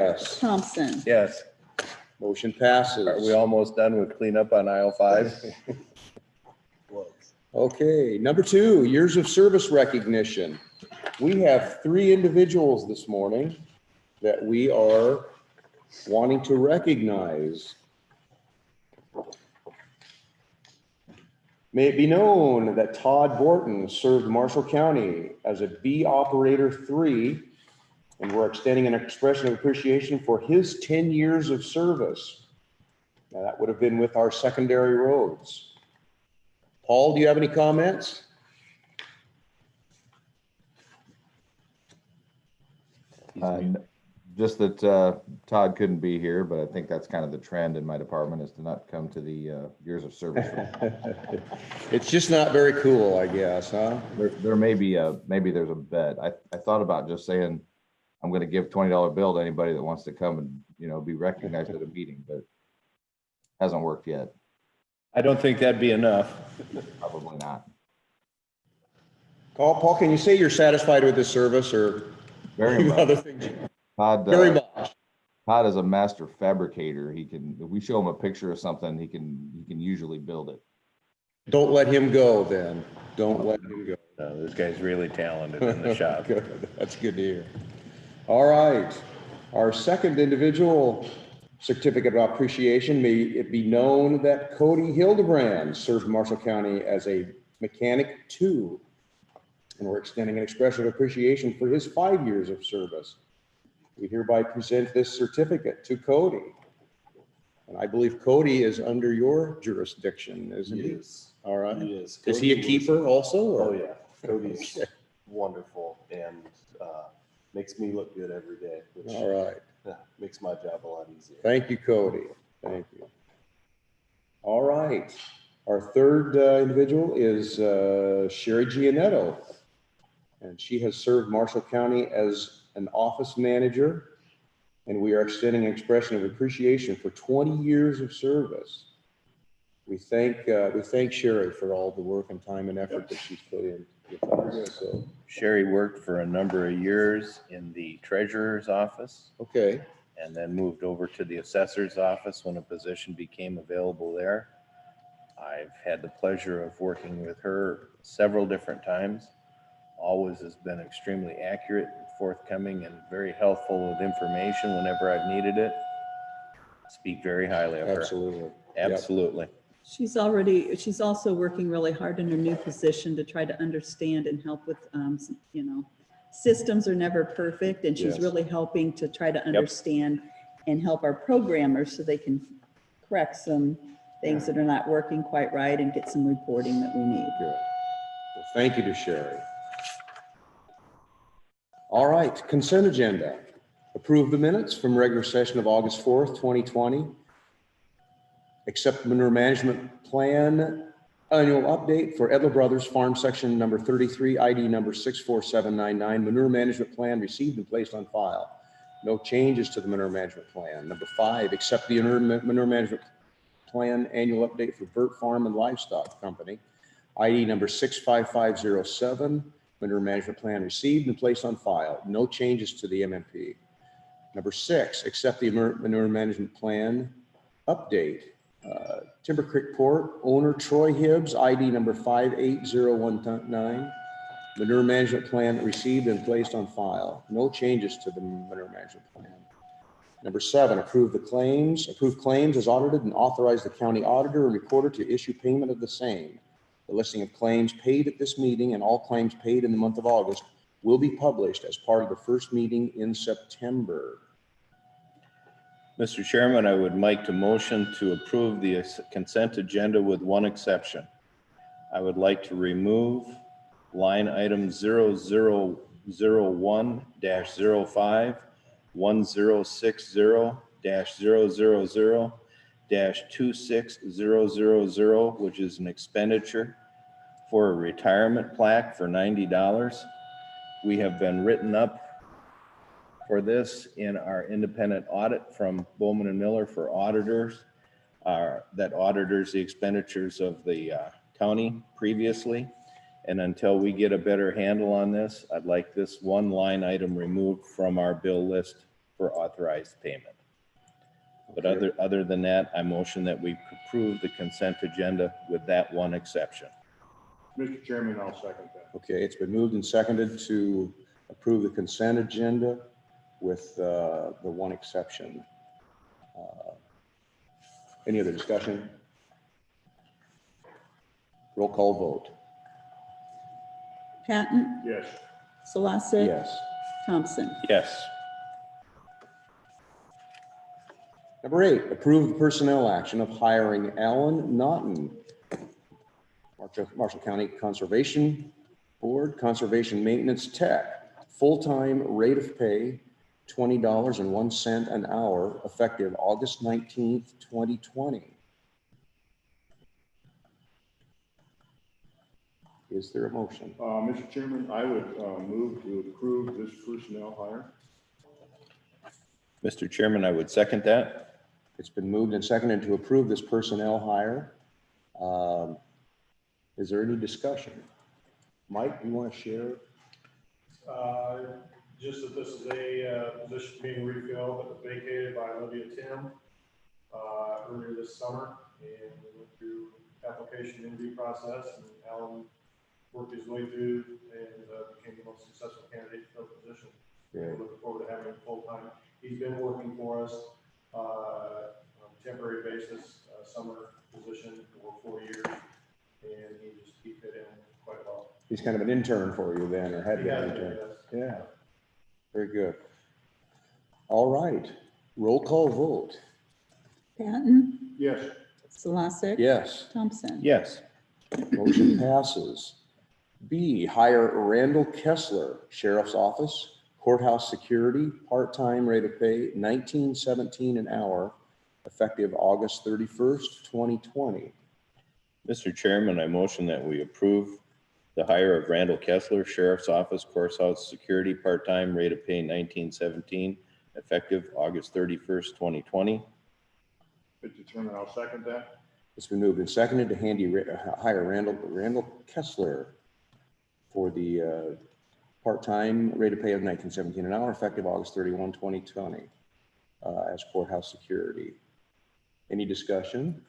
Yes. Thompson. Yes. Motion passes. Are we almost done with cleanup on aisle 5? Okay, number 2, years of service recognition. We have 3 individuals this morning that we are wanting to recognize. May it be known that Todd Borton served Marshall County as a B Operator 3, and we're extending an expression of appreciation for his 10 years of service. Now, that would have been with our secondary roads. Paul, do you have any comments? Just that Todd couldn't be here, but I think that's kind of the trend in my department is to not come to the years of service. It's just not very cool, I guess, huh? There may be maybe there's a bet. I thought about just saying I'm going to give $20 bill to anybody that wants to come and be recognized at a meeting, but hasn't worked yet. I don't think that'd be enough. Probably not. Paul, can you say you're satisfied with this service or Very much. other things? Todd, Very much. Todd is a master fabricator. He can, if we show him a picture of something, he can usually build it. Don't let him go then. Don't let him go. No, this guy's really talented in the shop. Good. That's good to hear. All right. Our second individual certificate of appreciation, may it be known that Cody Hildebrand served Marshall County as a mechanic 2, and we're extending an expression of appreciation for his 5 years of service. We hereby present this certificate to Cody. And I believe Cody is under your jurisdiction, isn't he? Yes. All right. He is. Is he a keeper also? Or? Oh, yeah. Cody's wonderful and makes me look good every day, which All right. makes my job a lot easier. Thank you, Cody. Thank you. All right. Our third individual is Sherry Gianetto, and she has served Marshall County as an office manager, and we are extending an expression of appreciation for 20 years of service. We thank Sherry for all the work and time and effort that she's put in with us. So, Sherry worked for a number of years in the treasurer's office okay. and then moved over to the assessor's office when a position became available there. I've had the pleasure of working with her several different times. Always has been extremely accurate and forthcoming and very helpful with information whenever I've needed it. Speak very highly of her. Absolutely. Absolutely. Yep. She's also working really hard in her new position to try to understand and help with, systems are never perfect, and she's Yes. really helping to try to understand and help our programmers so they can correct some things that are not working quite right and get some reporting that we need. Good. Well, thank you to Sherry. All right, consent agenda. Approve the minutes from regular session of August 4th, 2020. Accept manure management plan annual update for Edler Brothers Farm Section number 33, ID number 64799. Manure management plan received and placed on file. No changes to the manure management plan. Number 5, accept the manure management plan annual update for Burt Farm and Livestock Company, ID number 65507. Manure management plan received and placed on file. No changes to the MMP. Number 6, accept the manure management plan update. Timber Creek Port, owner Troy Hibbs, ID number 58019. Manure management plan received and placed on file. No changes to the manure management plan. Number 7, approve claims as audited and authorize the county auditor and recorder to issue payment of the same. The listing of claims paid at this meeting and all claims paid in the month of August will be published as part of the first meeting in September. Mr. Chairman, I would like to motion to approve the consent agenda with one exception. I would like to remove line item 0001-05, 1060-000-26000, which is an expenditure for a retirement plaque for $90. We have been written up for this in our independent audit from Bowman and Miller for auditors that auditors the expenditures of the county previously. And until we get a better handle on this, I'd like this one line item removed from our bill list for authorized payment. But Okay. other than that, I motion that we approve the consent agenda with that one exception. Mr. Chairman, I'll second that. Okay, it's been moved and seconded to approve the consent agenda with the one exception. Any other discussion? Roll call vote. Patton, Yes. Solosik. Yes. Thompson. Yes. Number 8, approve the personnel action of hiring Alan Naughton, Marshall County Conservation Board, Conservation Maintenance Tech, full-time rate of pay, $20.01 an hour, effective August 19th, 2020. Is there a motion? Mr. Chairman, I would move to approve this personnel hire. Mr. Chairman, I would second that. It's been moved and seconded to approve this personnel hire. Is there any discussion? Mike, you want to share? Just that this is a position being refilled that was vacated by Olivia Tim earlier this summer, and we went through application interview process, and Alan worked his way through and became the most successful candidate for the position. Yeah. We're looking forward to having him full time. He's been working for us on a temporary basis, summer position for 4 years, and he fit in quite well. He's kind of an intern for you then, or had He been has an been, intern. yes. Yeah, very good. All right, roll call vote. Patton, Yes. Solosik. Yes, Thompson. Yes. motion passes. B, hire Randall Kessler, Sheriff's Office, Courthouse Security, part-time rate of pay, $19.17 an hour, effective August 31st, 2020. Mr. Chairman, I motion that we approve the hire of Randall Kessler, Sheriff's Office, Courthouse Security, part-time rate of pay $19.17, effective August 31st, 2020. Mr. Chairman, I'll second that. It's been moved and seconded to hire Randall Kessler for the part-time rate of pay of $19.17 an hour, effective August 31, 2020, as courthouse security. Any discussion?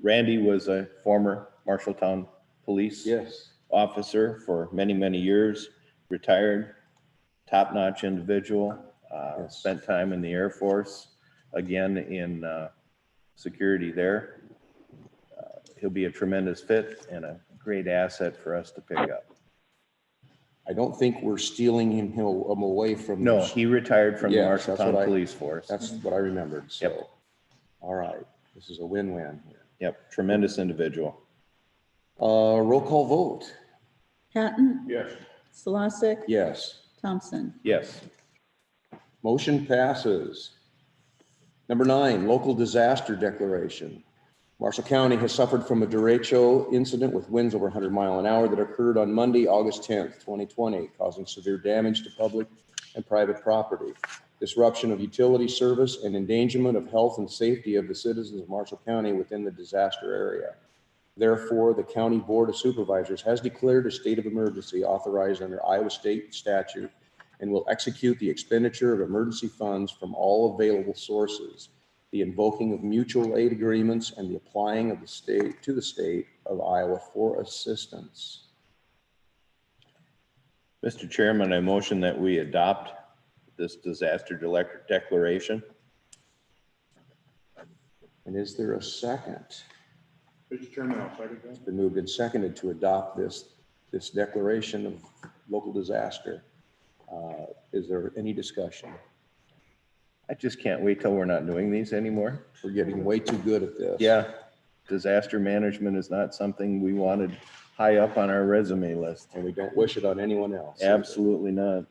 Randy was a former Marshalltown Police Yes. officer for many, many years, retired, top-notch individual, Yes. spent time in the Air Force, again in security there. He'll be a tremendous fit and a great asset for us to pick up. I don't think we're stealing him away from. No, he retired from the Yes, that's Marshalltown what I- Police Force. That's what I remembered, so. Yep. All right, this is a win-win here. Yep, tremendous individual. Roll call vote. Patton, Yes. Solosik. Yes. Thompson. Yes. Motion passes. Number 9, local disaster declaration. Marshall County has suffered from a derecho incident with winds over 100 miles an hour that occurred on Monday, August 10th, 2020, causing severe damage to public and private property, disruption of utility service, and endangerment of health and safety of the citizens of Marshall County within the disaster area. Therefore, the County Board of Supervisors has declared a state of emergency authorized under Iowa State statute and will execute the expenditure of emergency funds from all available sources, the invoking of mutual aid agreements, and the applying of the state of Iowa for assistance. Mr. Chairman, I motion that we adopt this disaster declaration. And is there a second? Mr. Chairman, I'll second that. It's been moved and seconded to adopt this declaration of local disaster. Is there any discussion? I just can't wait till we're not doing these anymore. We're getting way too good at this. Yeah, disaster management is not something we wanted high up on our resume list. And we don't wish it on anyone else. Absolutely not.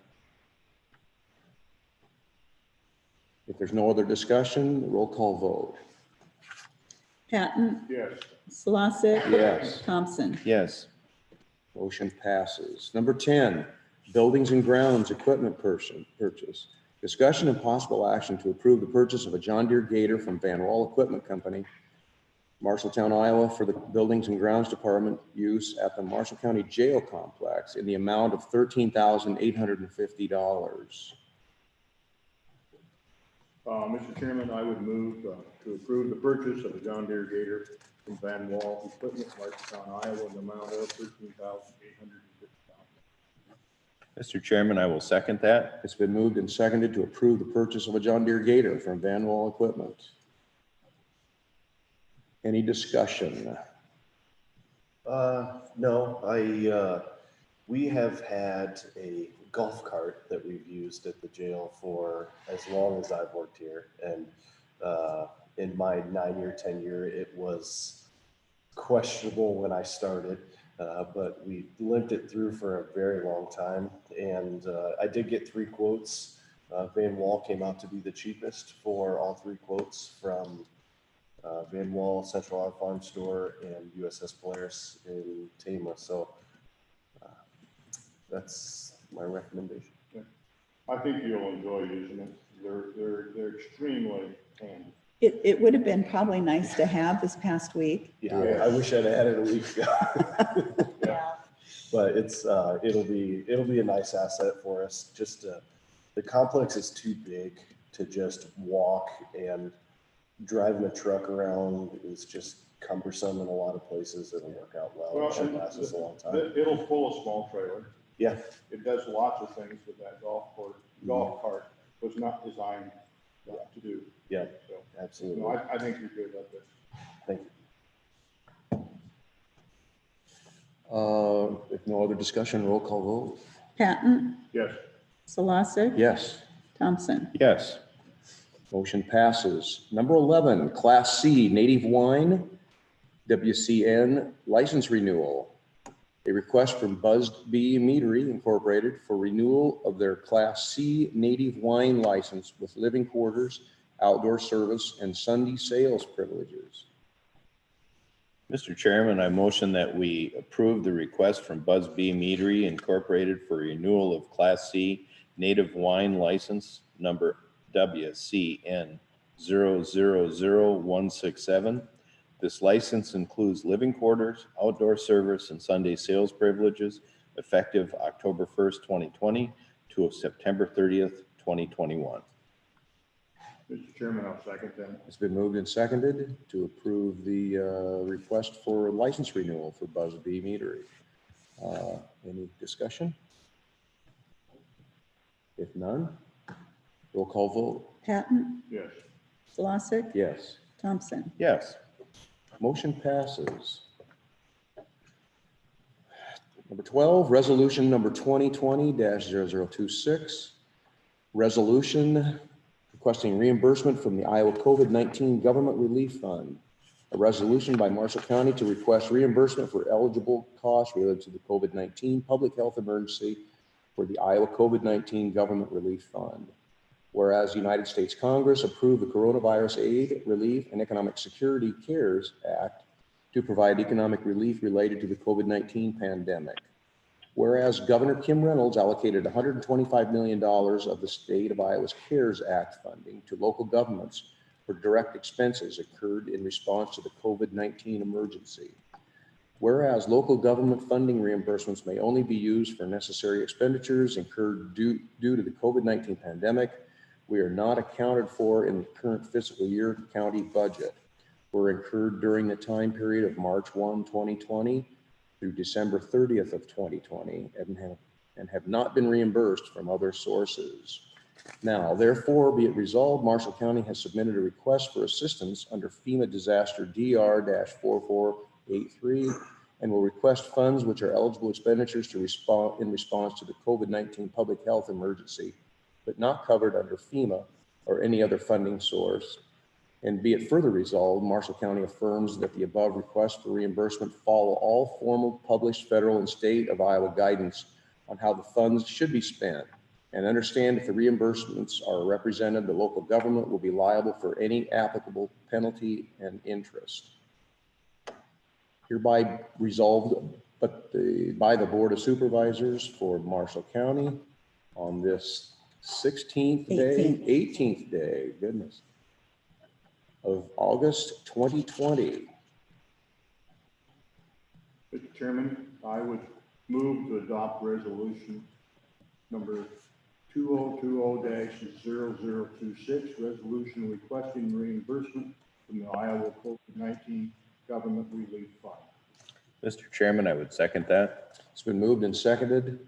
If there's no other discussion, roll call vote. Patton, Yes. Solosik. Yes. Thompson. Yes. Motion passes. Number 10, buildings and grounds equipment purchase. Discussion and possible action to approve the purchase of a John Deere Gator from Van Wall Equipment Company, Marshalltown, Iowa, for the Buildings and Grounds Department use at the Marshall County Jail Complex in the amount of $13,850. Mr. Chairman, I would move to approve the purchase of a John Deere Gator from Van Wall Equipment, Marshalltown, Iowa, in the amount of $13,850. Mr. Chairman, I will second that. It's been moved and seconded to approve the purchase of a John Deere Gator from Van Wall Equipment. Any discussion? No, we have had a golf cart that we've used at the jail for as long as I've worked here. And in my 9-year tenure, it was questionable when I started, but we limped it through for a very long time. And I did get 3 quotes. Van Wall came out to be the cheapest for all 3 quotes from Van Wall, Central Auto Farm Store, and USS Polaris in Tama. So that's my recommendation. I think you'll enjoy using it. They're extremely handy. It would have been probably nice to have this past week. Yeah, I wish I'd had it a week ago. Yeah. But it's it'll be a nice asset for us. Just the complex is too big to just walk, and driving a truck around is just cumbersome in a lot of places. It'll work out well. It should and last us a long time. It'll pull a small trailer. Yeah, It does lots of things that golf cart was not designed to do. yeah, So, absolutely. no, I think you're good at this. Thank you. If no other discussion, roll call vote. Patton, Yes. Solosik, Yes. Thompson. Yes. Motion passes. Number 11, Class C Native Wine, WCN License Renewal. A request from Buzz B Meadery Incorporated for renewal of their Class C Native Wine license with living quarters, outdoor service, and Sunday sales privileges. Mr. Chairman, I motion that we approve the request from Buzz B Meadery Incorporated for renewal of Class C native wine license number WCN 000167. This license includes living quarters, outdoor service, and Sunday sales privileges effective October 1st, 2020 to September 30th, 2021. Mr. Chairman, I'll second that. It's been moved and seconded to approve the request for license renewal for Buzz B Meadery. Any discussion? If none, roll call vote. Patton, Yes. Solosik, Yes. Thompson. Yes. Motion passes. Number 12, resolution number 2020-0026. Resolution requesting reimbursement from the Iowa COVID-19 Government Relief Fund. A resolution by Marshall County to request reimbursement for eligible costs related to the COVID-19 public health emergency for the Iowa COVID-19 Government Relief Fund. Whereas United States Congress approved the Coronavirus Aid, Relief, and Economic Security CARES Act to provide economic relief related to the COVID-19 pandemic. Whereas Governor Kim Reynolds allocated $125 million of the state of Iowa's CARES Act funding to local governments for direct expenses incurred in response to the COVID-19 emergency. Whereas local government funding reimbursements may only be used for necessary expenditures incurred due to the COVID-19 pandemic, we are not accounted for in the current fiscal year county budget. Were incurred during the time period of March 1, 2020 through December 30th of 2020 and have not been reimbursed from other sources. Now, therefore, be it resolved, Marshall County has submitted a request for assistance under FEMA Disaster DR-4483 and will request funds which are eligible expenditures to respond in response to the COVID-19 public health emergency, but not covered under FEMA or any other funding source. And be it further resolved, Marshall County affirms that the above requests for reimbursement follow all formal published federal and state of Iowa guidance on how the funds should be spent, and understand if the reimbursements are represented, the local government will be liable for any applicable penalty and interest. Hereby resolved by the Board of Supervisors for Marshall County on this 18th day, goodness, of August 2020. Mr. Chairman, I would move to adopt resolution number 2020-0026, resolution requesting reimbursement from the Iowa COVID-19 Government Relief Fund. Mr. Chairman, I would second that. It's been moved and seconded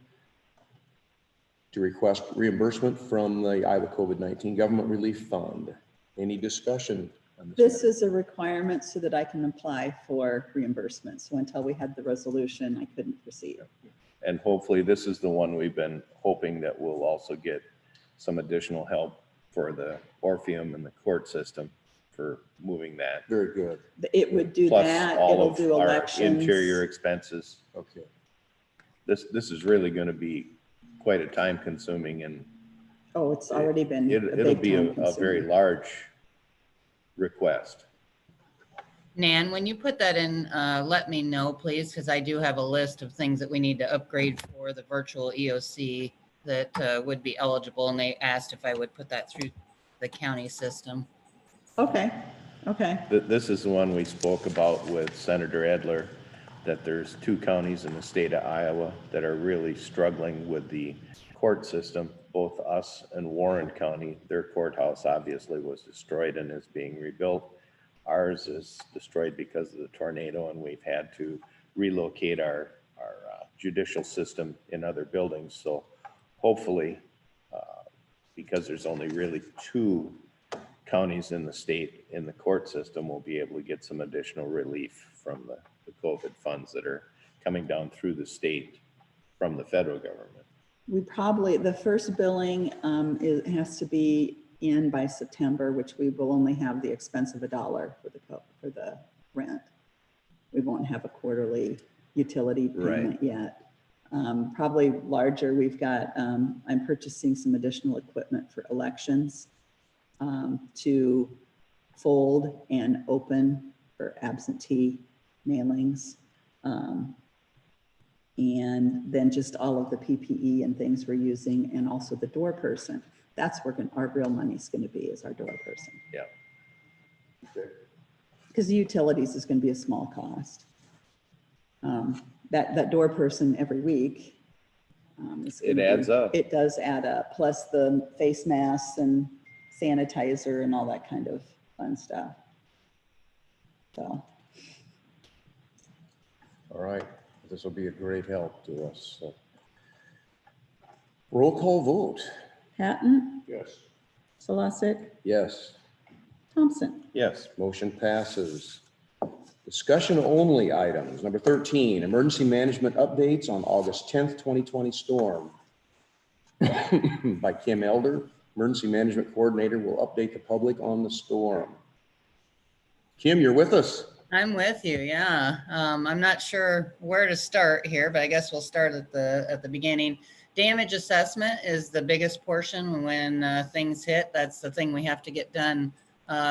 to request reimbursement from the Iowa COVID-19 Government Relief Fund. Any discussion on this? This matter? is a requirement so that I can apply for reimbursement. So until we had the resolution, I couldn't proceed. And hopefully this is the one we've been hoping that we'll also get some additional help for the Orpheum and the court system for moving that. Very good. It would do Plus that. all It'll of do our elections. interior expenses. Okay. This is really going to be quite a time consuming, and Oh, it's already been a it'll big be time a very consumer. large request. Nan, when you put that in, let me know, please, because I do have a list of things that we need to upgrade for the virtual EOC that would be eligible, and they asked if I would put that through the county system. Okay, okay. This is the one we spoke about with Senator Edler, that there's 2 counties in the state of Iowa that are really struggling with the court system. Both us and Warren County, their courthouse obviously was destroyed and is being rebuilt. Ours is destroyed because of the tornado, and we've had to relocate our judicial system in other buildings. So hopefully, because there's only really 2 counties in the state in the court system, we'll be able to get some additional relief from the COVID funds that are coming down through the state from the federal government. We probably, the first billing it has to be in by September, which we will only have the expense of $1 for the rent. We won't have a quarterly utility payment yet. Probably larger. We've got, I'm purchasing some additional equipment for elections to fold and open for absentee mailings. And then just all of the PPE and things we're using, and also the door person. That's where our real money's going to be, is our door person. Yeah. Okay. Because the utilities is going to be a small cost. That door person every week. It adds up. It does add up, plus the face masks and sanitizer and all that kind of fun stuff. So. All right. This will be a great help to us. So. Roll call vote. Hatton, Yes. Solosik, Yes. Thompson. Yes. Motion passes. Discussion only items. Number 13, emergency management updates on August 10th, 2020 storm. By Kim Elder, Emergency Management Coordinator, will update the public on the storm. Kim, you're with us. I'm with you, yeah. I'm not sure where to start here, but I guess we'll start at the beginning. Damage assessment is the biggest portion when things hit. That's the thing we have to get done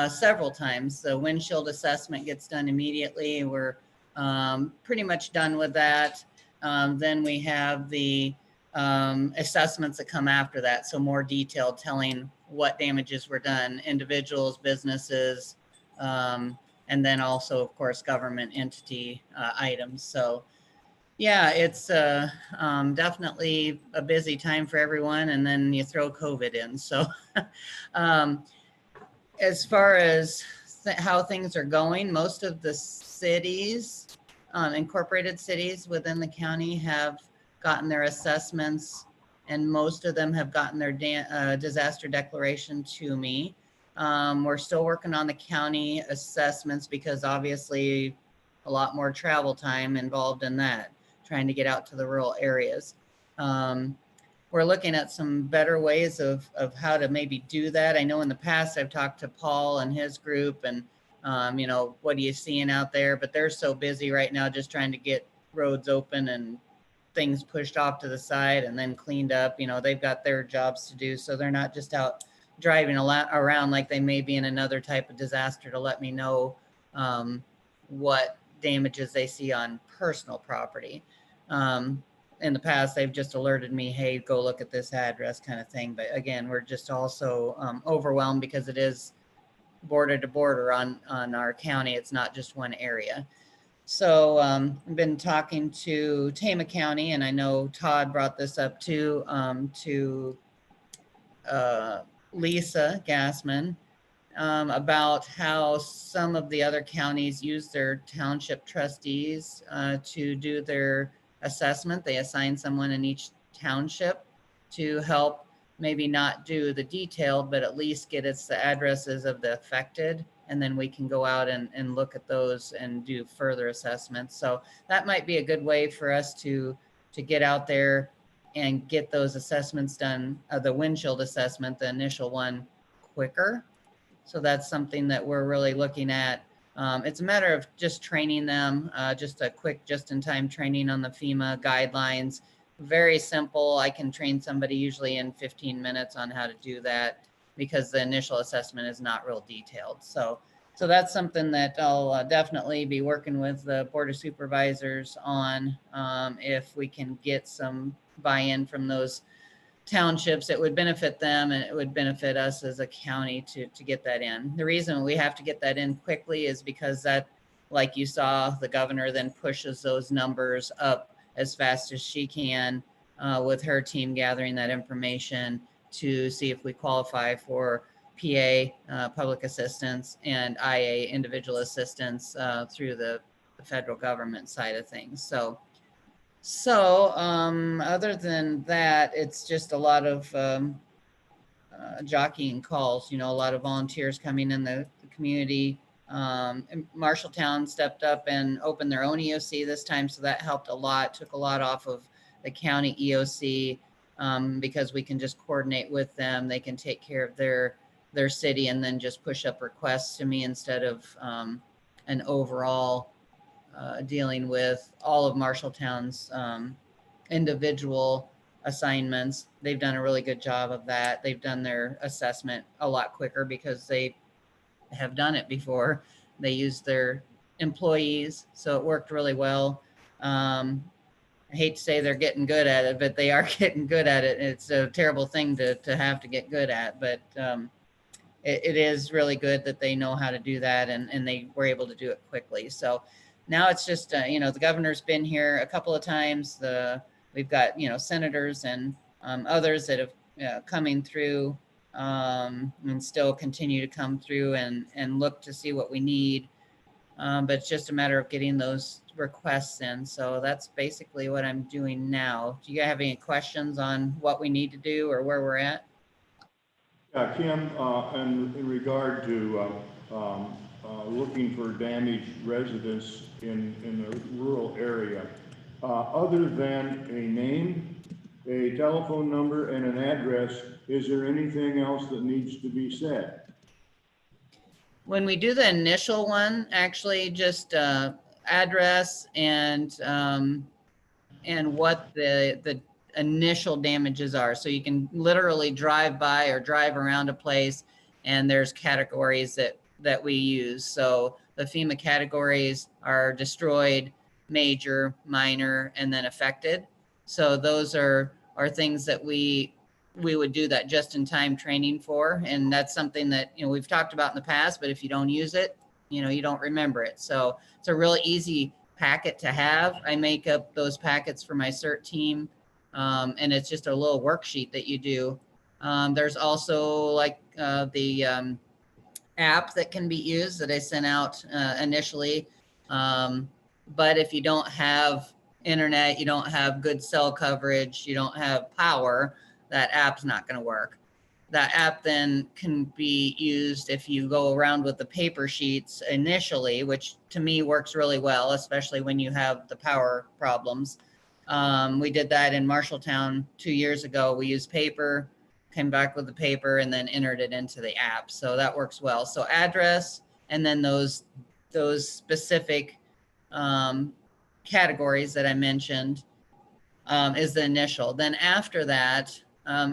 several times. The windshield assessment gets done immediately. We're pretty much done with that. Then we have the assessments that come after that. So more detailed, telling what damages were done, individuals, businesses, and then also, of course, government entity items. So yeah, it's definitely a busy time for everyone. And then you throw COVID in. So as far as how things are going, most of the cities, incorporated cities within the county have gotten their assessments, and most of them have gotten their disaster declaration to me. We're still working on the county assessments because obviously a lot more travel time involved in that, trying to get out to the rural areas. We're looking at some better ways of how to maybe do that. I know in the past I've talked to Paul and his group, and you know, what are you seeing out there? But they're so busy right now just trying to get roads open and things pushed off to the side and then cleaned up. You know, they've got their jobs to do, so they're not just out driving around like they may be in another type of disaster to let me know what damages they see on personal property. In the past, they've just alerted me, hey, go look at this address kind of thing. But again, we're just also overwhelmed because it is border to border on our county. It's not just one area. So I've been talking to Tama County, and I know Todd brought this up too, to Lisa Gassman about how some of the other counties use their township trustees to do their assessment. They assign someone in each township to help maybe not do the detailed, but at least get us the addresses of the affected. And then we can go out and look at those and do further assessments. So that might be a good way for us to get out there and get those assessments done, the windshield assessment, the initial one, quicker. So that's something that we're really looking at. It's a matter of just training them, just a quick just-in-time training on the FEMA guidelines. Very simple. I can train somebody usually in 15 minutes on how to do that because the initial assessment is not real detailed. So that's something that I'll definitely be working with the Board of Supervisors on, if we can get some buy-in from those townships. It would benefit them and it would benefit us as a county to get that in. The reason we have to get that in quickly is because that, like you saw, the governor then pushes those numbers up as fast as she can with her team gathering that information to see if we qualify for PA, public assistance, and IA, individual assistance through the federal government side of things. So other than that, it's just a lot of jockeying calls, a lot of volunteers coming in the community. Marshalltown stepped up and opened their own EOC this time, so that helped a lot, took a lot off of the county EOC because we can just coordinate with them. They can take care of their city and then just push up requests to me instead of an overall dealing with all of Marshalltown's individual assignments. They've done a really good job of that. They've done their assessment a lot quicker because they have done it before. They used their employees, so it worked really well. I hate to say they're getting good at it, but they are getting good at it. It's a terrible thing to have to get good at, but it is really good that they know how to do that, and they were able to do it quickly. So now it's just, the governor's been here a couple of times. We've got, senators and others that have coming through and still continue to come through and look to see what we need. But it's just a matter of getting those requests in. So that's basically what I'm doing now. Do you have any questions on what we need to do or where we're at? Yeah, Kim, in regard to looking for damaged residents in the rural area, other than a name, a telephone number, and an address, is there anything else that needs to be said? When we do the initial one, actually just address and what the initial damages are. So you can literally drive by or drive around a place and there's categories that we use. So the FEMA categories are destroyed, major, minor, and then affected. So those are things that we would do that just-in-time training for. And that's something that, we've talked about in the past, but if you don't use it, you don't remember it. So it's a really easy packet to have. I make up those packets for my CERT team. And it's just a little worksheet that you do. There's also like the app that can be used that I sent out initially. But if you don't have internet, you don't have good cell coverage, you don't have power, that app's not going to work. That app then can be used if you go around with the paper sheets initially, which to me works really well, especially when you have the power problems. We did that in Marshalltown 2 years ago. We used paper, came back with the paper, and then entered it into the app. So that works well. So address, and then those specific categories that I mentioned is the initial. Then after that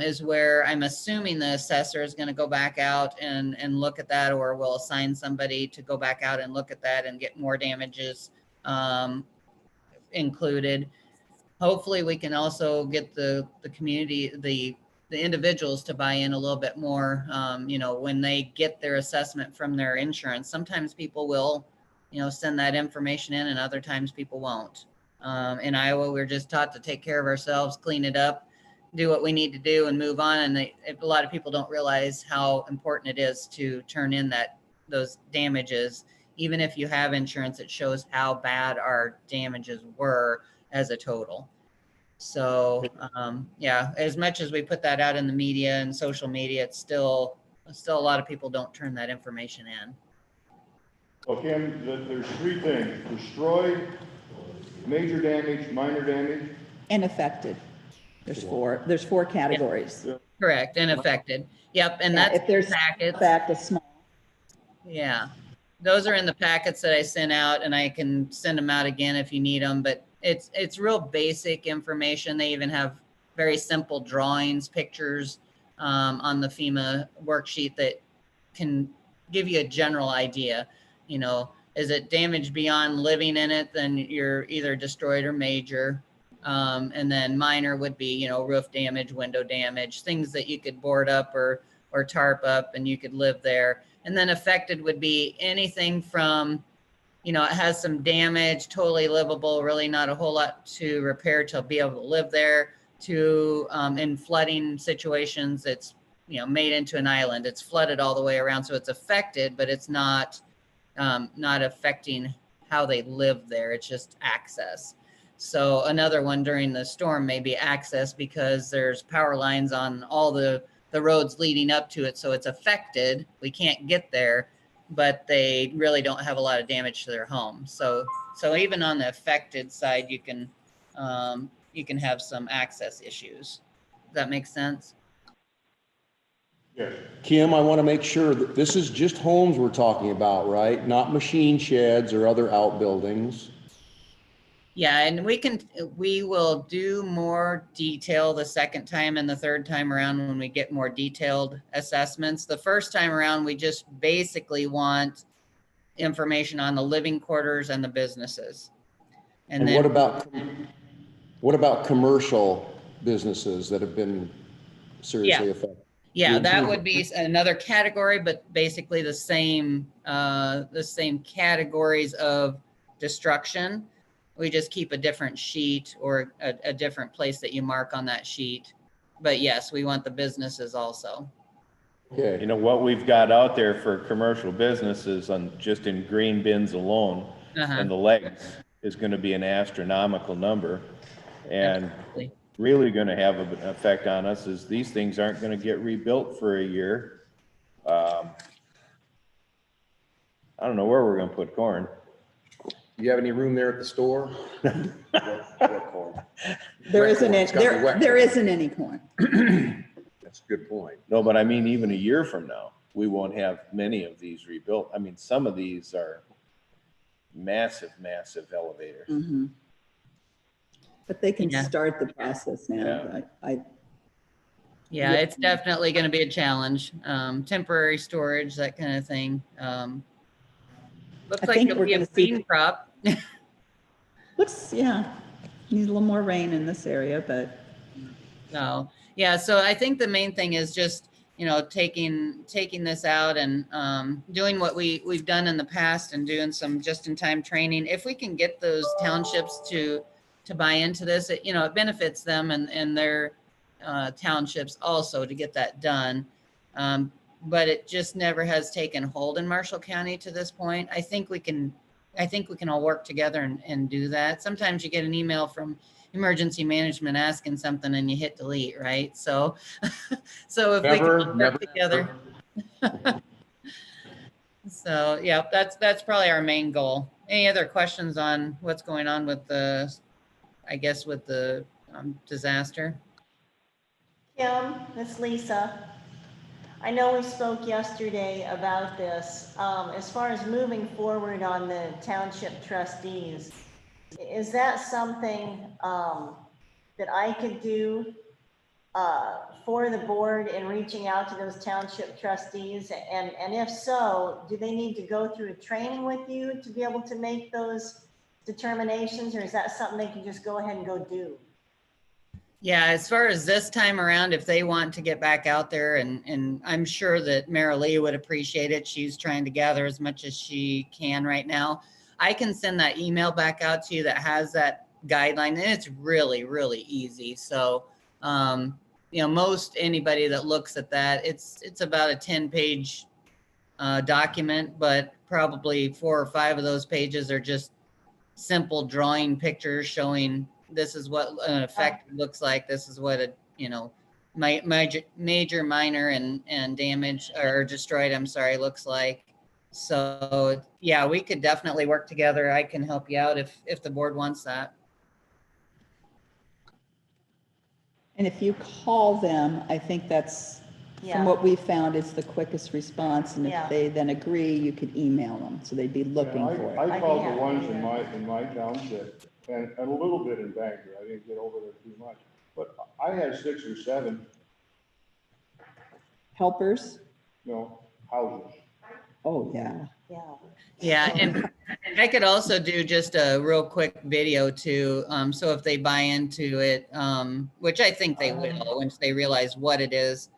is where I'm assuming the assessor is going to go back out and look at that, or will assign somebody to go back out and look at that and get more damages included. Hopefully we can also get the community, the individuals to buy in a little bit more, when they get their assessment from their insurance. Sometimes people will, send that information in, and other times people won't. In Iowa, we're just taught to take care of ourselves, clean it up, do what we need to do and move on. And a lot of people don't realize how important it is to turn in those damages. Even if you have insurance, it shows how bad our damages were as a total. So, yeah, as much as we put that out in the media and social media, it's still a lot of people don't turn that information in. Okay, there's three things: destroyed, major damage, minor damage. And affected. There's four categories. Correct, and affected. Yep, and Yeah, that's if there's packets. back to small. Yeah, those are in the packets that I sent out, and I can send them out again if you need them. But it's real basic information. They even have very simple drawings, pictures on the FEMA worksheet that can give you a general idea. You know, is it damage beyond living in it? Then you're either destroyed or major. And then minor would be, you know, roof damage, window damage, things that you could board up or tarp up and you could live there. And then affected would be anything from, you know, it has some damage, totally livable, really not a whole lot to repair to be able to live there, to in flooding situations, it's, you know, made into an island. It's flooded all the way around. So it's affected, but it's not affecting how they live there. It's just access. So another one during the storm may be access because there's power lines on all the roads leading up to it. So it's affected. We can't get there, but they really don't have a lot of damage to their home. So even on the affected side, you can have some access issues. Does that make sense? Yes. Kim, I want to make sure that this is just homes we're talking about, right? Not machine sheds or other outbuildings. Yeah, and we will do more detail the second time and the third time around when we get more detailed assessments. The first time around, we just basically want information on the living quarters and the businesses. And then what about commercial businesses that have been seriously affected? Yeah, that would be another category, but basically the same categories of destruction. We just keep a different sheet or a different place that you mark on that sheet. But yes, we want the businesses also. Okay. You know, what we've got out there for commercial businesses on just in green bins alone and the legs is going to be an astronomical number. And Absolutely. really going to have an effect on us is these things aren't going to get rebuilt for a year. I don't know where we're going to put corn. Do you have any room there at the store? What corn? There Wet isn't corn. any, It's gotta be wet there corn. isn't any corn. That's a good point. No, but I mean, even a year from now, we won't have many of these rebuilt. I mean, some of these are massive, massive elevators. Mhm. But they can Yeah. start the process now. Yeah, it's definitely going to be a challenge. Temporary storage, that kind of thing. Looks I like think it'll we're be a gonna see- bean crop. Looks, yeah, needs a little more rain in this area, but So, yeah, so I think the main thing is just, you know, taking this out and doing what we've done in the past and doing some just-in-time training. If we can get those townships to buy into this, it benefits them and their townships also to get that done. But it just never has taken hold in Marshall County to this point. I think we can all work together and do that. Sometimes you get an email from emergency management asking something and you hit delete, right? So if we can work together. So yeah, that's probably our main goal. Any other questions on what's going on with the disaster? Kim, it's Lisa. I know we spoke yesterday about this. As far as moving forward on the township trustees, is that something that I could do for the board in reaching out to those township trustees? And if so, do they need to go through a training with you to be able to make those determinations, or is that something they can just go ahead and go do? Yeah, as far as this time around, if they want to get back out there, and I'm sure that Mara Lee would appreciate it. She's trying to gather as much as she can right now. I can send that email back out to you that has that guideline, and it's really, really easy. So most anybody that looks at that, it's about a 10-page document, but probably 4 or 5 of those pages are just simple drawing pictures showing this is what an effect looks like. This is what a, major, minor, and damage or destroyed, I'm sorry, looks like. So yeah, we could definitely work together. I can help you out if the board wants that. And if you call them, I think that's, from Yeah. what we found, it's the quickest response. And Yeah. if they then agree, you could email them. So they'd be looking Yeah, for it. I I called can the ones do in that. my township and a little bit in Bangor. I didn't get over there too much. But I had 6 or 7, Helpers? houses. Oh, yeah. Yeah. Yeah, So- and I could also do just a real quick video too. So if they buy into it, which I think they will once they realize what it is,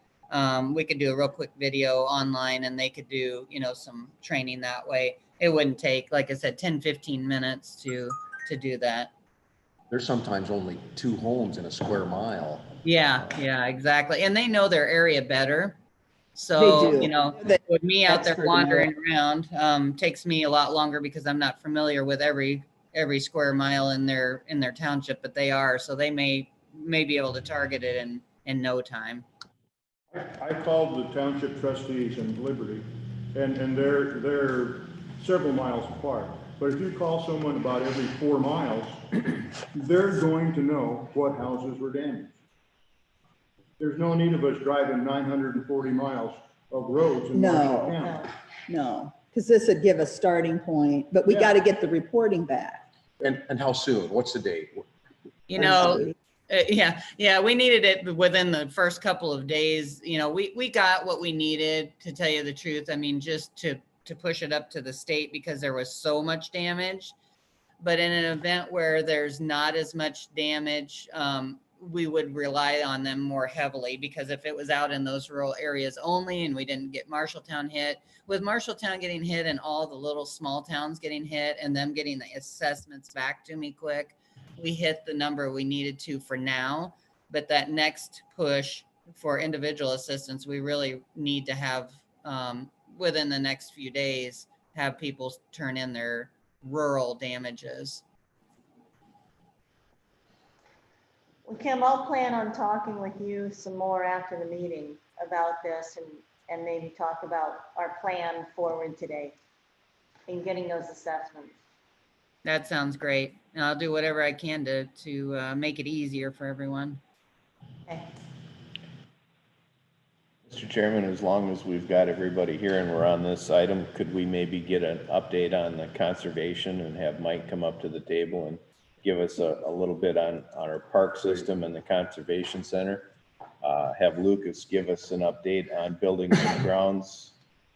we could do a real quick video online and they could do, some training that way. It wouldn't take, like I said, 10, 15 minutes to do that. There's sometimes only 2 homes in a square mile. Yeah, exactly. And they know their area better. They So, do. They're with me out there expert in wandering around, takes me a lot longer because I'm not familiar with every square mile in their township, but they are. So they may be able to target it in no time. I called the township trustees in Liberty, and they're several miles apart. But if you call someone about every 4 miles, they're going to know what houses were damaged. There's no need of us driving 940 miles of roads in Marshall County. No, because this would give a starting point, but we Yeah. got to get the reporting back. And how soon? What's the date? Thursday. Yeah, we needed it within the first couple of days. We got what we needed, to tell you the truth. I mean, just to push it up to the state because there was so much damage. But in an event where there's not as much damage, we would rely on them more heavily, because if it was out in those rural areas only and we didn't get Marshalltown hit, with Marshalltown getting hit and all the little small towns getting hit and them getting the assessments back to me quick, we hit the number we needed to for now. But that next push for individual assistance, we really need to have, within the next few days, have people turn in their rural damages. Well, Kim, I'll plan on talking with you some more after the meeting about this and maybe talk about our plan forward today in getting those assessments. That sounds great. And I'll do whatever I can to make it easier for everyone. Okay. Mr. Chairman, as long as we've got everybody here and we're on this item, could we maybe get an update on the conservation and have Mike come up to the table and give us a little bit on our park system and the conservation center? Have Lucas give us an update on buildings and grounds.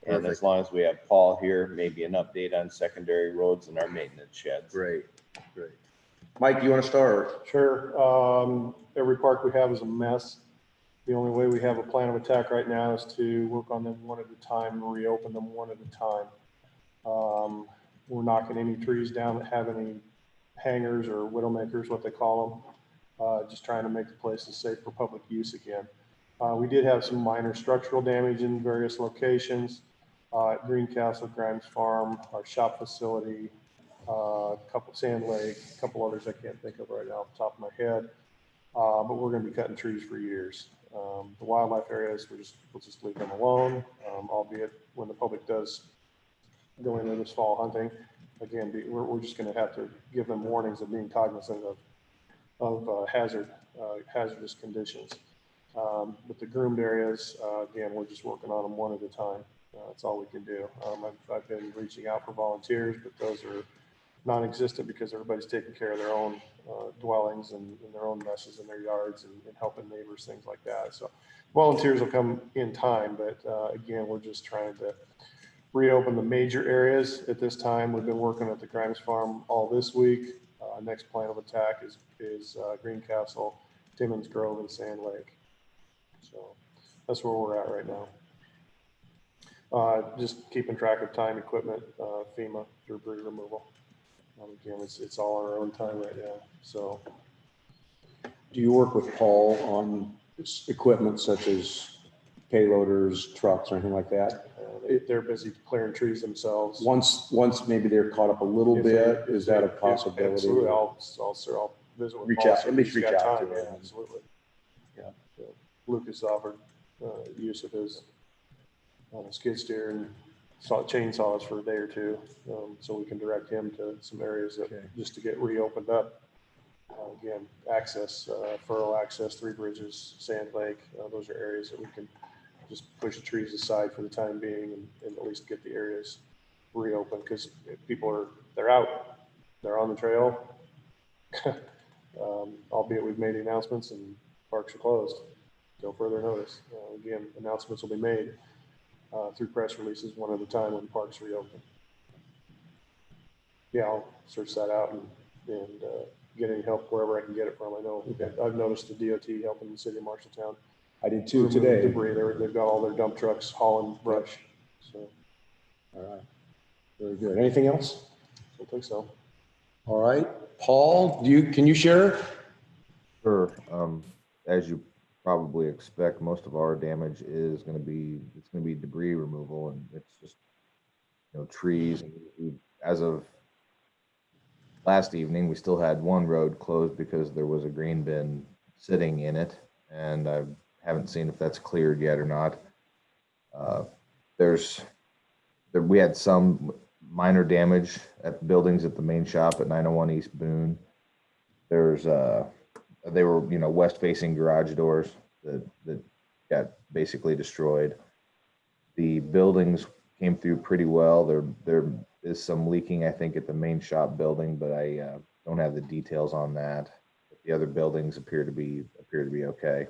And as Perfect. long as we have Paul here, maybe an update on secondary roads and our maintenance sheds. Great. Mike, you want to start? Sure. Every park we have is a mess. The only way we have a plan of attack right now is to work on them one at a time and reopen them one at a time. We're knocking any trees down that have any hangers or widowmakers, what they call them. Just trying to make the places safe for public use again. We did have some minor structural damage in various locations. At Greencastle, Grimes Farm, our shop facility, a couple Sand Lake, a couple others I can't think of right now off the top of my head. But we're going to be cutting trees for years. The wildlife areas, we'll just leave them alone, albeit when the public does go into this fall hunting. Again, we're just going to have to give them warnings of being cognizant of hazardous conditions. With the groomed areas, again, we're just working on them one at a time. That's all we can do. I've been reaching out for volunteers, but those are non-existent because everybody's taking care of their own dwellings and their own messes in their yards and helping neighbors, things like that. So volunteers will come in time, but again, we're just trying to reopen the major areas at this time. We've been working at the Grimes Farm all this week. Next plan of attack is Greencastle, Timmins Grove, and Sand Lake. So that's where we're at right now. Just keeping track of time, equipment, FEMA, debris removal. Again, it's all on our own time right now. So, Do you work with Paul on equipment such as payloaders, trucks, or anything like that? They're busy clearing trees themselves. Once maybe they're caught up a little If they- bit, if is that a they- possibility? Absolutely, I'll visit with Reach Paul, out- see at if least he's got reach out to time. him. Yeah, absolutely. Yeah. Lucas offered use of his skid steer and chainsaws for a day or two, so we can direct him to some areas that, Okay. just to get reopened up. Again, access, furrow access, Three Bridges, Sand Lake, those are areas that we can just push the trees aside for the time being and at least get the areas reopened, because they're out, they're on the trail. Albeit we've made the announcements and parks are closed until further notice. Again, announcements will be made through press releases one at a time when parks reopen. Yeah, I'll search that out and get any help wherever I can get it from. I know I've noticed the DOT helping the city of Marshalltown. I did too remove today. Debris. They've got all their dump trucks hauling brush. So All right. Very good. Anything else? I think so. All right. Paul, can you share? Sure. As you probably expect, most of our damage is going to be, it's going to be debris removal, and it's just, trees. And as of last evening, we still had one road closed because there was a green bin sitting in it, and I haven't seen if that's cleared yet or not. We had some minor damage at the buildings at the main shop at 901 East Boone. They were, west-facing garage doors that got basically destroyed. The buildings came through pretty well. There is some leaking, I think, at the main shop building, but I don't have the details on that. But the other buildings appear to be okay.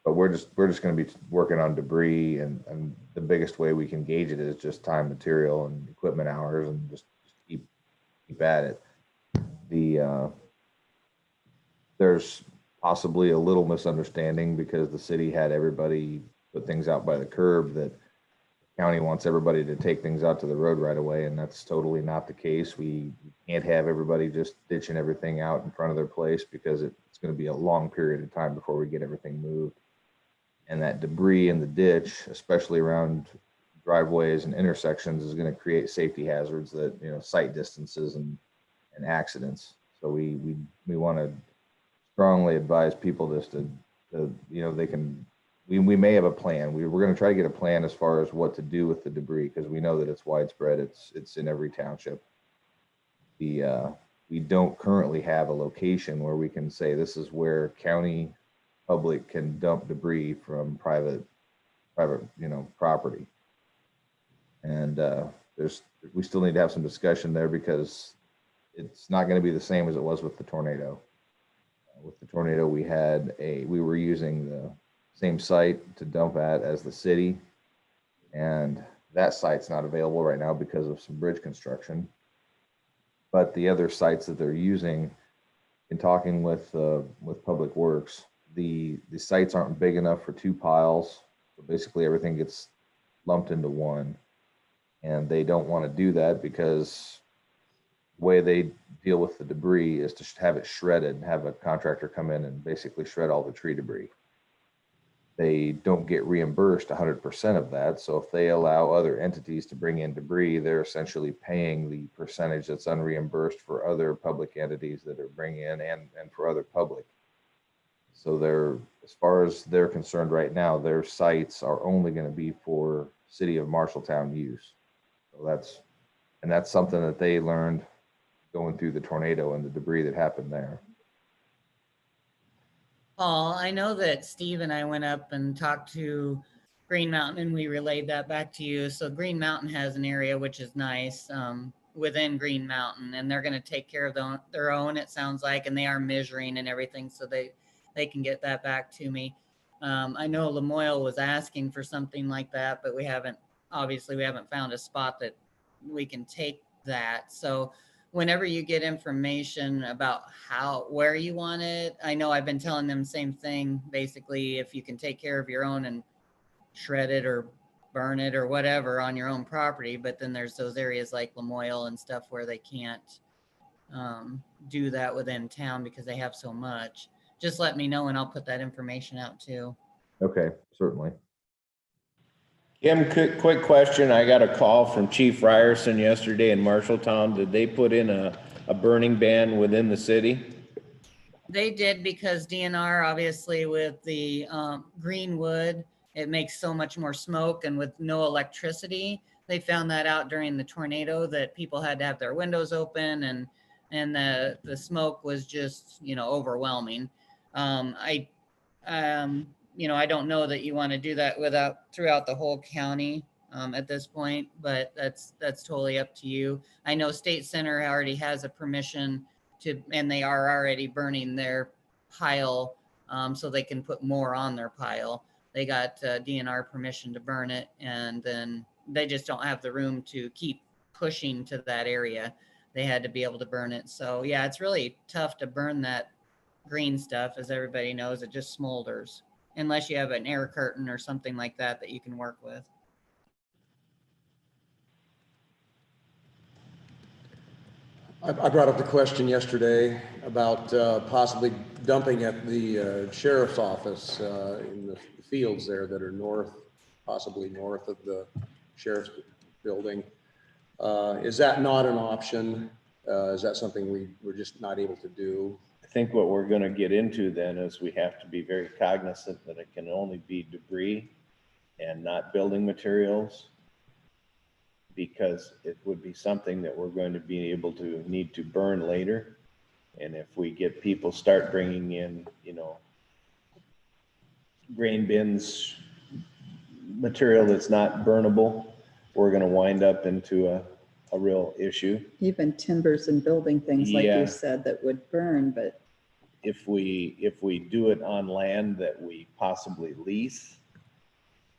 But we're just going to be working on debris, and the biggest way we can gauge it is just time, material, and equipment hours, and just keep at it. There's possibly a little misunderstanding because the city had everybody put things out by the curb, that the county wants everybody to take things out to the road right away, and that's totally not the case. We can't have everybody just ditching everything out in front of their place, because it's going to be a long period of time before we get everything moved. And that debris in the ditch, especially around driveways and intersections, is going to create safety hazards that, sight distances and accidents. So we want to strongly advise people just to we may have a plan. We're going to try to get a plan as far as what to do with the debris, because we know that it's widespread. It's in every township. We don't currently have a location where we can say this is where county public can dump debris from private property. And we still need to have some discussion there, because it's not going to be the same as it was with the tornado. With the tornado, we were using the same site to dump at as the city, and that site's not available right now because of some bridge construction. But the other sites that they're using, in talking with Public Works, the sites aren't big enough for two piles. So basically everything gets lumped into one, and they don't want to do that because the way they deal with the debris is to have it shredded and have a contractor come in and basically shred all the tree debris. They don't get reimbursed 100% of that. So if they allow other entities to bring in debris, they're essentially paying the percentage that's unreimbursed for other public entities that are bringing in, and for other public. So as far as they're concerned right now, their sites are only going to be for city of Marshalltown use. So that's something that they learned going through the tornado and the debris that happened there. Paul, I know that Steve and I went up and talked to Green Mountain, and we relayed that back to you. So Green Mountain has an area which is nice within Green Mountain, and they're going to take care of their own, it sounds like, and they are measuring and everything, so they can get that back to me. I know Lamoille was asking for something like that, but we haven't found a spot that we can take that. So whenever you get information about where you want it, I know I've been telling them the same thing. Basically, if you can take care of your own and shred it or burn it or whatever on your own property, but then there's those areas like Lamoille and stuff where they can't do that within town because they have so much. just let me know and I'll put that information out too. Okay, certainly. Kim, quick question. I got a call from Chief Ryerson yesterday in Marshalltown. Did they put in a burning ban within the city? They did, because DNR, obviously with the greenwood, it makes so much more smoke, and with no electricity, they found that out during the tornado that people had to have their windows open, and the smoke was just, you know, overwhelming. I you know, I don't know that you want to do that throughout the whole county at this point, but that's totally up to you. I know State Center already has a permission to, and they are already burning their pile, so they can put more on their pile. They got DNR permission to burn it, and then they just don't have the room to keep pushing to that area. They had to be able to burn it. So yeah, it's really tough to burn that green stuff. As everybody knows, it just smolders unless you have an air curtain or something like that that you can work with. I brought up the question yesterday about possibly dumping at the sheriff's office in the fields there that are north, possibly north of the sheriff's building. Is that not an option? Is that something we're just not able to do? I think what we're going to get into then is we have to be very cognizant that it can only be debris and not building materials, because it would be something that we're going to be able to need to burn later. And if we get people start bringing in, you know, grain bins, material that's not burnable, we're going to wind up into a real issue. Even timbers and building things, like Yeah. you said, that would burn, but If we do it on land that we possibly lease,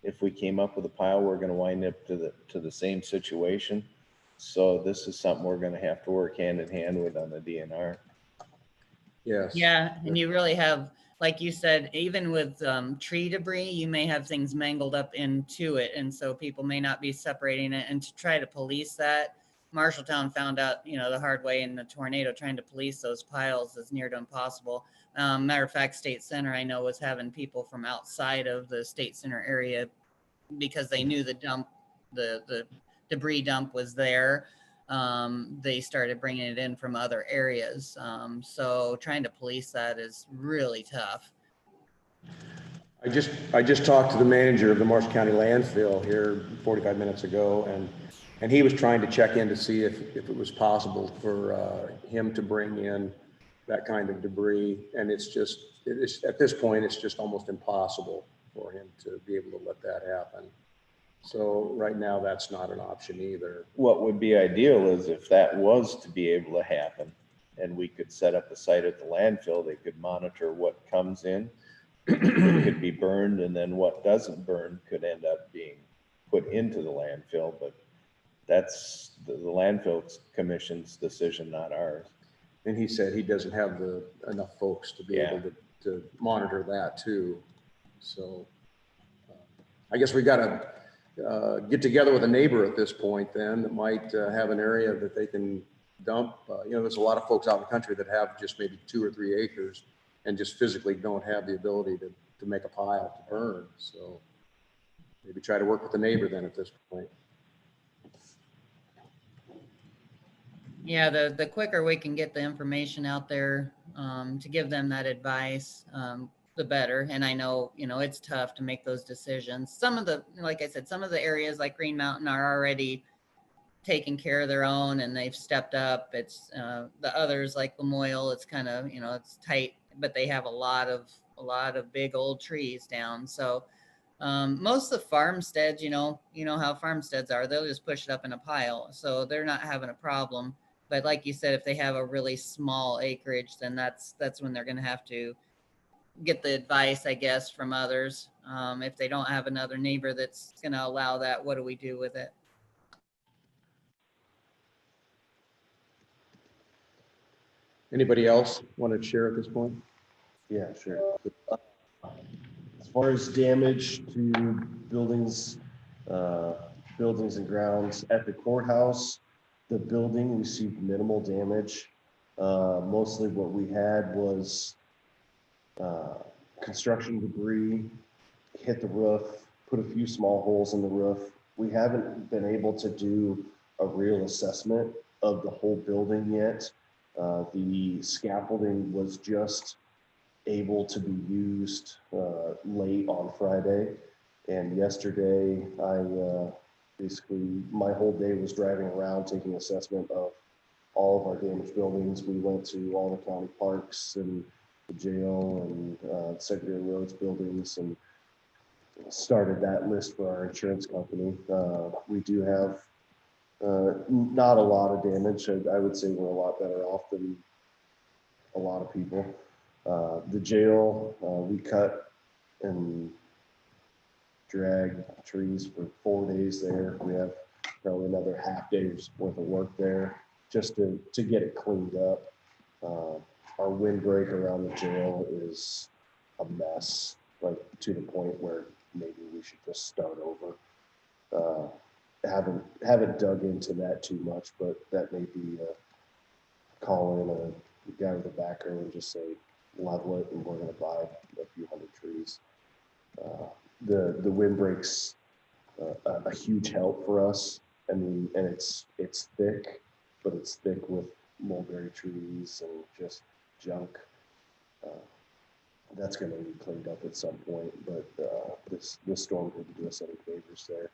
if we came up with a pile, we're going to wind up to the same situation. So this is something we're going to have to work hand in hand with on the DNR. Yes. Yeah, and you really have, like you said, even with tree debris, you may have things mangled up into it, and so people may not be separating it. And to try to police that, Marshalltown found out, you know, the hard way in the tornado. Trying to police those piles is near to impossible. Matter of fact, State Center, I know, was having people from outside of the State Center area, because they knew the debris dump was there. They started bringing it in from other areas. So trying to police that is really tough. I just talked to the manager of the Marshall County landfill here 45 minutes ago, and he was trying to check in to see if it was possible for him to bring in that kind of debris. And it's at this point, it's just almost impossible for him to be able to let that happen. So right now, that's not an option either. What would be ideal is if that was to be able to happen and we could set up a site at the landfill, they could monitor what comes in, it could be burned, and then what doesn't burn could end up being put into the landfill. But that's the landfill commission's decision, not ours. And he said he doesn't have enough folks to be able to monitor that too. So I guess we got to get together with a neighbor at this point then that might have an area that they can dump. You know, there's a lot of folks out in the country that have just maybe 2 or 3 acres and just physically don't have the ability to make a pile to burn. So maybe try to work with the neighbor then at this point. Yeah, the quicker we can get the information out there to give them that advice, the better. And I know, you know, it's tough to make those decisions. Some of the, like I said, some of the areas like Green Mountain are already taking care of their own and they've stepped up. It's the others like Lamoille, it's kind of, you know, it's tight, but they have a lot of big old trees down. So most of the farmsteads, you know how farmsteads are, they'll just push it up in a pile. So they're not having a problem. But like you said, if they have a really small acreage, then that's when they're going to have to get the advice, I guess, from others. If they don't have another neighbor that's going to allow that, what do we do with it? Anybody else want to share at this point? Yeah, sure. As far as damage to buildings, buildings and grounds at the courthouse, the building received minimal damage. Mostly what we had was Construction debris hit the roof, put a few small holes in the roof. We haven't been able to do a real assessment of the whole building yet. The scaffolding was just able to be used late on Friday. And yesterday, basically, my whole day was driving around taking assessment of all of our damaged buildings. We went to all the county parks and the jail and secondary roads buildings and started that list for our insurance company. We do have not a lot of damage. I would say we're a lot better off than a lot of people. The jail, we cut and dragged trees for 4 days there. We have probably another half day's worth of work there just to get it cleaned up. Our windbreak around the jail is a mess, like to the point where maybe we should just start over. Haven't dug into that too much, but that may be call in a guy with a backhoe and just say level it, and we're going to buy a few hundred trees. The windbreak's a huge help for us. I mean, and it's thick, but it's thick with mulberry trees and just junk. That's going to be cleaned up at some point, but this storm didn't do us any favors there.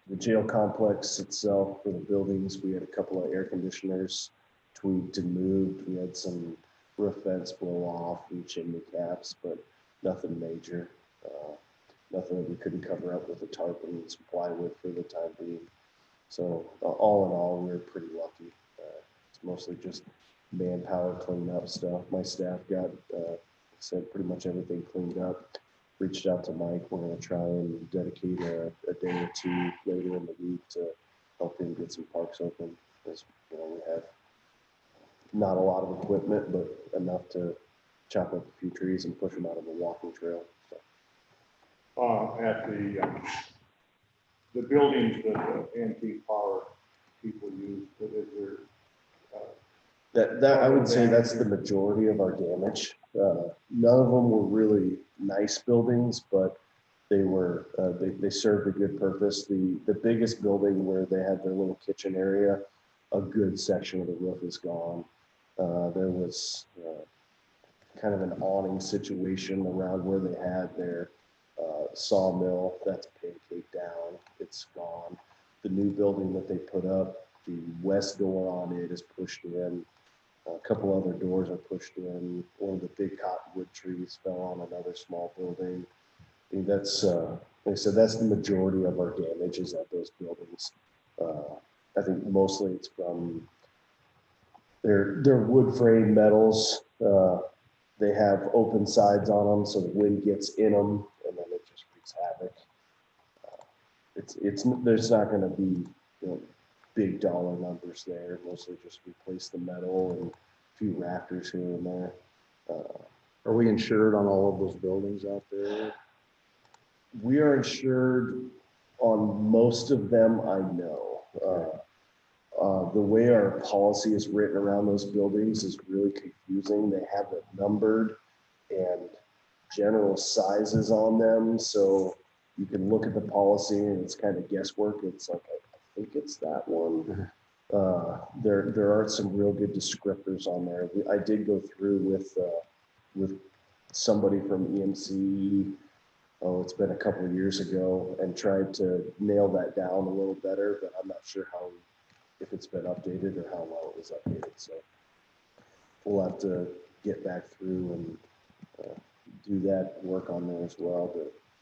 The jail complex itself, for the buildings, we had a couple of air conditioners tweaked and moved. We had some roof vents blow off and chimney caps, but nothing major. Nothing that we couldn't cover up with a tarp and some plywood for the time being. So all in all, we're pretty lucky. It's mostly just manpower cleanup stuff. My staff got said pretty much everything cleaned up. Reached out to Mike. We're going to try and dedicate a day or two later in the week to help him get some parks open. Because we have not a lot of equipment, but enough to chop up a few trees and push them out of the walking trail. So. At the buildings that the antique power people use, is there That I would say that's the majority of our damage. None of them were really nice buildings, but they were they served a good purpose. The biggest building where they had their little kitchen area, a good section of the roof is gone. There was kind of an awning situation around where they had their sawmill. That's pancaked down. It's gone. The new building that they put up, the west door on it is pushed in. A couple other doors are pushed in. One of the big cottonwood trees fell on another small building. I mean, that's, like I said, that's the majority of our damages at those buildings. I think mostly it's from their wood frame metals. They have open sides on them, so the wind gets in them, and then it just wreaks havoc. There's not going to be big dollar numbers there. Mostly just replace the metal and a few rafters here and there. Are we insured on all of those buildings out there? We are insured on most of them, I know. The way our policy is written around those buildings is really confusing. They have it numbered and general sizes on them. So you can look at the policy and it's kind of guesswork. It's like, I think it's that one. There are some real good descriptors on there. I did go through with somebody from EMC. Oh, it's been a couple of years ago, and tried to nail that down a little better, but I'm not sure if it's been updated or how well it was updated. So we'll have to get back through and do that work on there as well.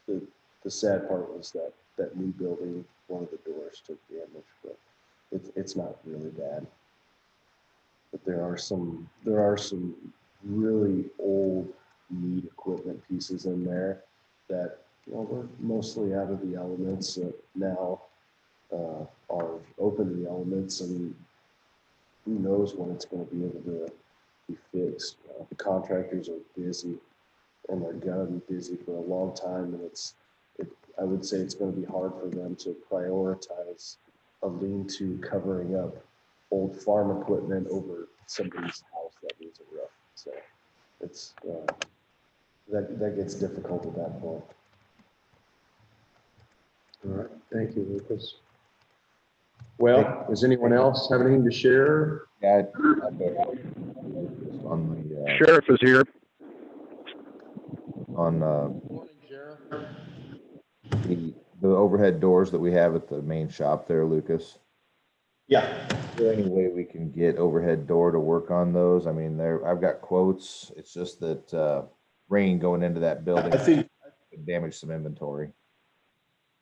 But the sad part was that new building, one of the doors took damage, but it's not really bad. But there are some really old, neat equipment pieces in there that were mostly out of the elements that now are open to the elements, and who knows when it's going to be able to be fixed. The contractors are busy, and they're going to be busy for a long time, and I would say it's going to be hard for them to prioritize a lean-to covering up old farm equipment over somebody's house that needs a roof. So it's, that gets difficult at that point. All right, thank you, Lucas. Well, does anyone else have anything to share? Yeah, on the, Sheriff is here. on, the overhead doors that we have at the main shop there, Lucas. Yeah, Is there any way we can get overhead door to work on those? I mean, I've got quotes. It's just that, rain going into that building I think, could damage some inventory.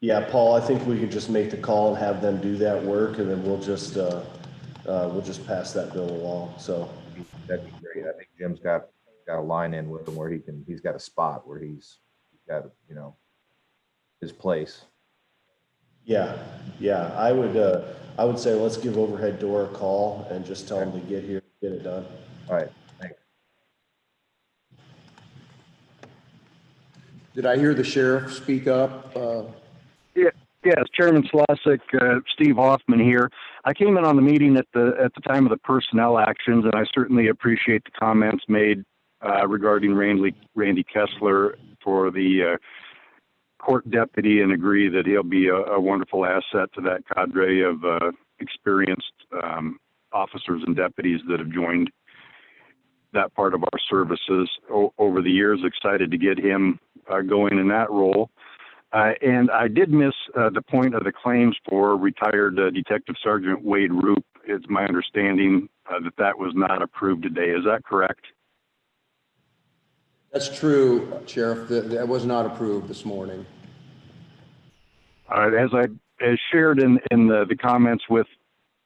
yeah, Paul, I think we could just make the call and have them do that work, and then we'll just pass that bill along, so. That'd be great. I think Jim's got a line in with him where he's got a spot where he's got, his place. Yeah, yeah, I would say let's give overhead door a call and just tell them to get here, get it done. All right, thanks. Did I hear the sheriff speak up? Yes, Chairman Slosik, Steve Hoffman here. I came in on the meeting at the time of the personnel actions, and I certainly appreciate the comments made regarding Randy Kessler for the court deputy, and agree that he'll be a wonderful asset to that cadre of experienced officers and deputies that have joined that part of our services over the years. Excited to get him going in that role. And I did miss the point of the claims for retired Detective Sergeant Wade Roop. It's my understanding that was not approved today. Is that correct? That's true, Sheriff. That was not approved this morning. As shared in the comments with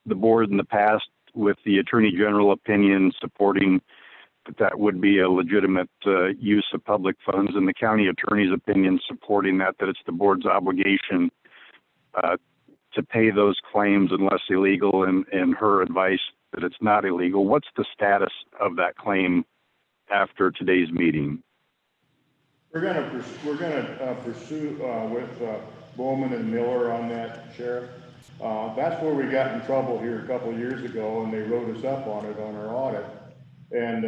the board in the past, with the Attorney General opinion supporting that would be a legitimate use of public funds, and the county attorney's opinion supporting that it's the board's obligation to pay those claims unless illegal, and her advice that it's not illegal. What's the status of that claim after today's meeting? We're gonna pursue with Bowman and Miller on that, Sheriff. That's where we got in trouble here a couple of years ago, and they wrote us up on it on our audit. And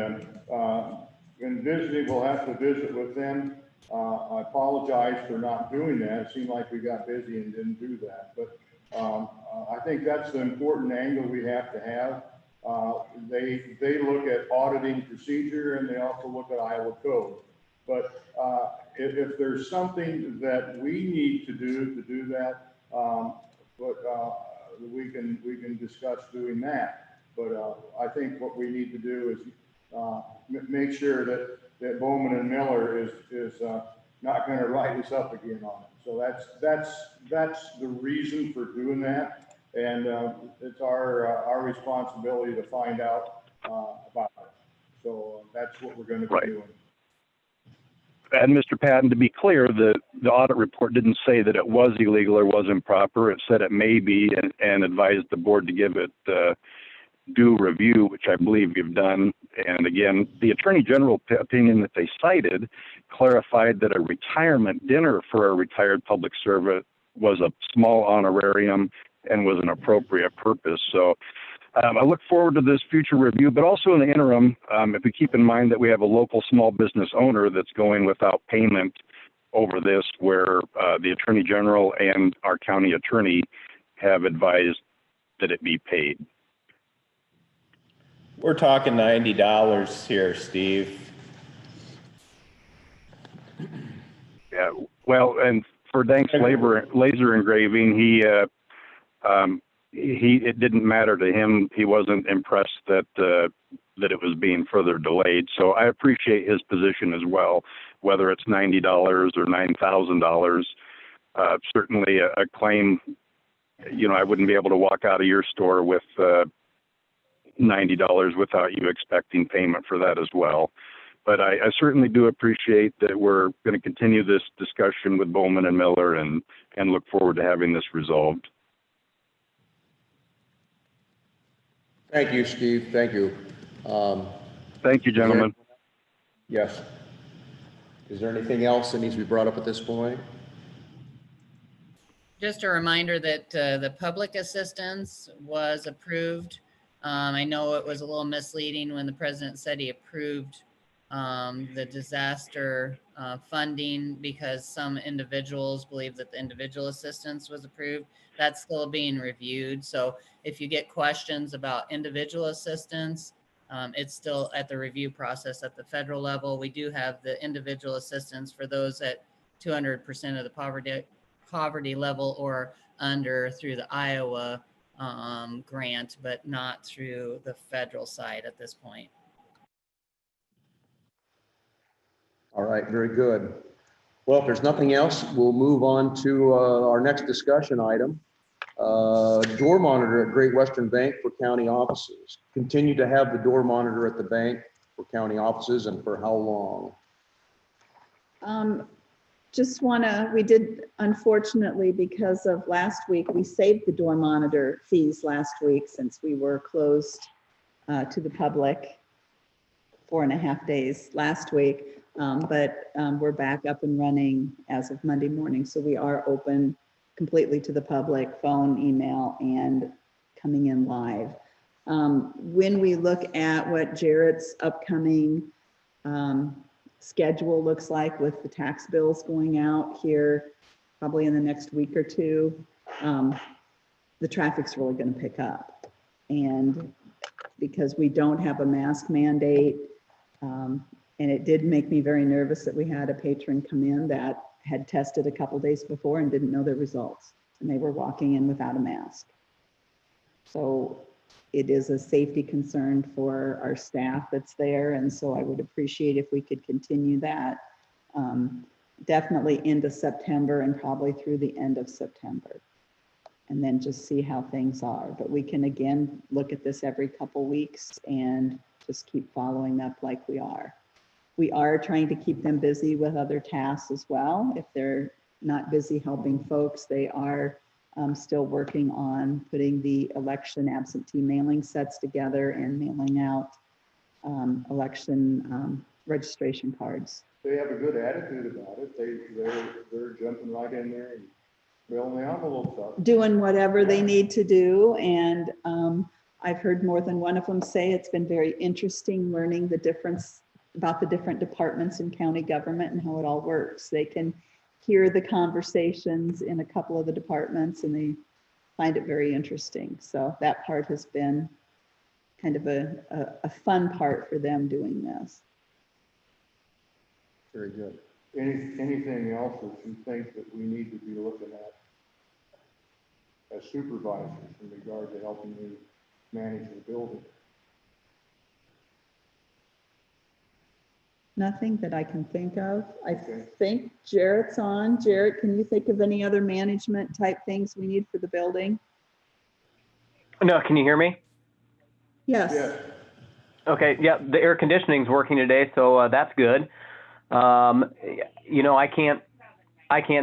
in visiting, we'll have to visit with them. I apologize for not doing that. It seemed like we got busy and didn't do that. But I think that's the important angle we have to have. They look at auditing procedure, and they also look at Iowa code. But if there's something that we need to do that, we can discuss doing that. But I think what we need to do is make sure that Bowman and Miller is not going to write us up again on it. So that's the reason for doing that, and it's our responsibility to find out about it. So that's what we're going to be doing. And Mr. Patton, to be clear, the audit report didn't say that it was illegal or was improper. It said it may be, and advised the board to give it due review, which I believe you've done. And again, the Attorney General opinion that they cited clarified that a retirement dinner for a retired public servant was a small honorarium and was an appropriate purpose. So I look forward to this future review, but also in the interim, if we keep in mind that we have a local small business owner that's going without payment over this, where the Attorney General and our county attorney have advised that it be paid. We're talking $90 here, Steve. Yeah, well, and for Dank's laser engraving, it didn't matter to him. He wasn't impressed that it was being further delayed. So I appreciate his position as well, whether it's $90 or $9,000. Certainly a claim, I wouldn't be able to walk out of your store with $90 without you expecting payment for that as well. But I certainly do appreciate that we're going to continue this discussion with Bowman and Miller, and look forward to having this resolved. Thank you, Steve. Thank you. Thank you, gentlemen. Yes. Is there anything else that needs to be brought up at this point? Just a reminder that the public assistance was approved. I know it was a little misleading when the president said he approved the disaster funding because some individuals believe that the individual assistance was approved. That's still being reviewed. So if you get questions about individual assistance, it's still at the review process at the federal level. We do have the individual assistance for those at 200% of the poverty level or under through the Iowa grant, but not through the federal side at this point. All right, very good. Well, if there's nothing else, we'll move on to our next discussion item. Door monitor at Great Western Bank for county offices. Continue to have the door monitor at the bank for county offices, and for how long? We did, unfortunately, because of last week, we saved the door monitor fees last week since we were closed to the public 4.5 days last week. But we're back up and running as of Monday morning. So we are open completely to the public, phone, email, and coming in live. When we look at what Jarrett's upcoming schedule looks like with the tax bills going out here probably in the next week or two, the traffic's really going to pick up. And because we don't have a mask mandate, and it did make me very nervous that we had a patron come in that had tested a couple days before and didn't know their results, and they were walking in without a mask. So it is a safety concern for our staff that's there, and so I would appreciate if we could continue that definitely into September and probably through the end of September, and then just see how things are. But we can again look at this every couple weeks and just keep following up like we are. We are trying to keep them busy with other tasks as well. If they're not busy helping folks, they are still working on putting the election absentee mailing sets together and mailing out election registration cards. They have a good attitude about it. They're jumping right in there and filling the envelopes up. Doing whatever they need to do. And I've heard more than one of them say it's been very interesting learning the difference about the different departments in county government and how it all works. They can hear the conversations in a couple of the departments and they find it very interesting. So that part has been kind of a fun part for them doing this. Very good. Anything else that you think that we need to be looking at as supervisors in regard to helping you manage the building? Nothing that I can think of. I think Jarrett's on. Jarrett, can you think of any other management type things we need for the building? No, can you hear me? Yes. Yeah. Okay, yeah, the air conditioning's working today, so that's good. You know, I can't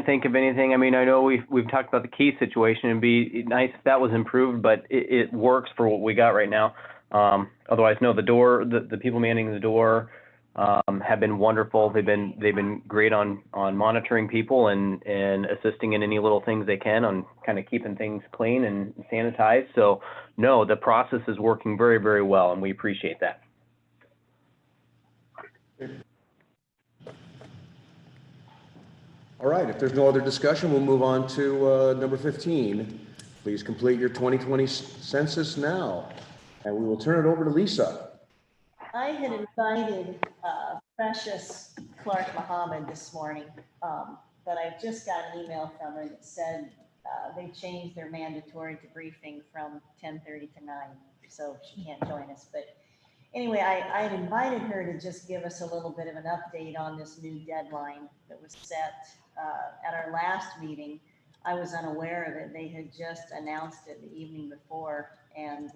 think of anything. I mean, I know we've talked about the key situation. It'd be nice if that was improved, but it works for what we got right now. Otherwise, no, the people manning the door have been wonderful. They've been great on monitoring people and assisting in any little things they can on kind of keeping things clean and sanitized. So no, the process is working very, very well, and we appreciate that. All right, if there's no other discussion, we'll move on to number 15. Please complete your 2020 census now. And we will turn it over to Lisa. I had invited Precious Clark Muhammad this morning, but I just got an email from her that said they changed their mandatory debriefing from 10:30 to 9, so she can't join us. But anyway, I had invited her to just give us a little bit of an update on this new deadline that was set at our last meeting. I was unaware of it. They had just announced it the evening before, and